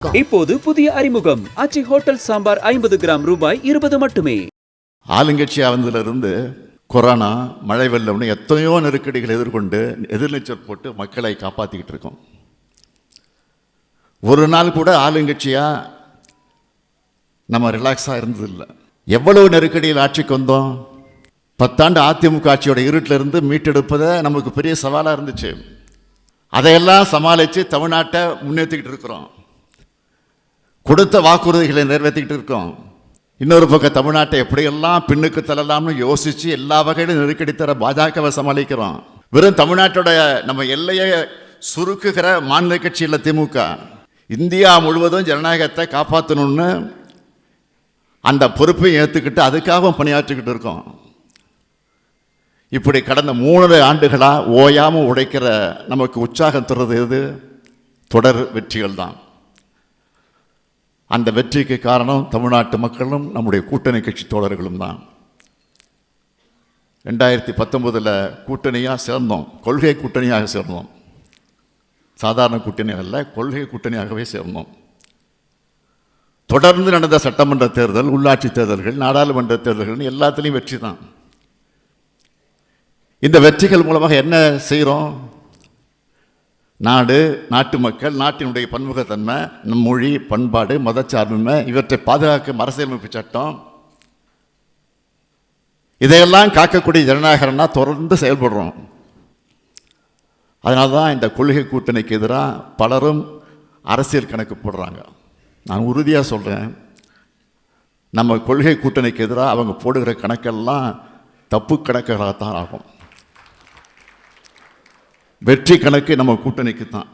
இப்போது புதிய அறிமுகம் ஆச்சி ஹோட்டல் சாம்பார் 50 கிராம் ரூபாய் 20 மட்டுமே. ஆளுங்கட்சி வந்ததிலிருந்து கொரோனா, மழை வெள்ளம்னு எத்தனையோ நெருக்கடிகளை எதிர்கொண்டு எதிர்நீச்சல் போட்டு மக்களை காப்பாற்றிக்கிட்டு இருக்கோம். ஒரு நாள் கூட ஆளுங்கட்சியாக நம்ம ரிலாக்ஸாக இருந்ததில்லை. எவ்வளவு நெருக்கடியில் ஆட்சிக்கு வந்தோம். 10 ஆண்டு அதிமுக ஆட்சியோட இருட்டிலிருந்து மீட்டெடுப்பதை நமக்கு பெரிய சவாலாக இருந்துச்சு. அதையெல்லாம் சமாளித்து தமிழ்நாட்டை முன்னேற்றிக்கிட்டு இருக்கிறோம். கொடுத்த வாக்குறுதிகளை நிறைவேற்றிக்கிட்டு இருக்கோம். இன்னொரு பக்கம் தமிழ்நாட்டை எப்படியெல்லாம் பின்னுக்கு தள்ளலாம்னு யோசித்து எல்லா வகையிலும் நெருக்கடி தர பாஜகவை சமாளிக்கிறோம். வெறும் தமிழ்நாட்டோட நம்ம எல்லையை சுருக்குகிற மாநில கட்சியில் திமுக. இந்தியா முழுவதும் ஜனநாயகத்தை காப்பாற்றணும்னு அந்த பொறுப்பை ஏற்றுக்கிட்டு அதுக்காக பணியாற்றிக்கிட்டு இருக்கோம். இப்படி கடந்த 3 ஆண்டுகளாக ஓயாமல் உழைக்கிற நமக்கு உற்சாகம் தருவது எது? தொடர் வெற்றிகள் தான். அந்த வெற்றிக்கு காரணம் தமிழ்நாட்டு மக்களும் நம்முடைய கூட்டணி கட்சி தோழர்களும் தான். 2019 கூட்டணியாக சேர்ந்தோம். கொள்கை கூட்டணியாக சேர்ந்தோம். சாதாரண கூட்டணி அல்ல, கொள்கை கூட்டணியாகவே சேர்ந்தோம். தொடர்ந்து நடந்த சட்டமன்ற தேர்தல், உள்ளாட்சி தேர்தல்கள், நாடாளுமன்ற தேர்தல்கள் எல்லாத்துலேயும் வெற்றி தான். இந்த வெற்றிகள் மூலமாக என்ன செய்கிறோம்? நாடு, நாட்டு மக்கள், நாட்டினுடைய பன்முகத்தன்மை, நம் மொழி, பண்பாடு, மதச்சார்பின்மை இவற்றை பாதுகாக்கும் அரசியலமைப்பு சட்டம், இதையெல்லாம் காக்கக்கூடிய ஜனநாயகம்னா தொடர்ந்து செயல்படுறோம். அதனால தான் இந்த கொள்கை கூட்டணிக்கு எதிராக பலரும் அரசியல் கணக்கு போடுறாங்க. நான் உறுதியாக சொல்கிறேன், நம்ம கொள்கை கூட்டணிக்கு எதிராக அவங்க போடுகிற கணக்கெல்லாம் தப்பு கணக்குகளாகத்தான் ஆகும். வெற்றி கணக்கு நம்ம கூட்டணிக்கு தான்.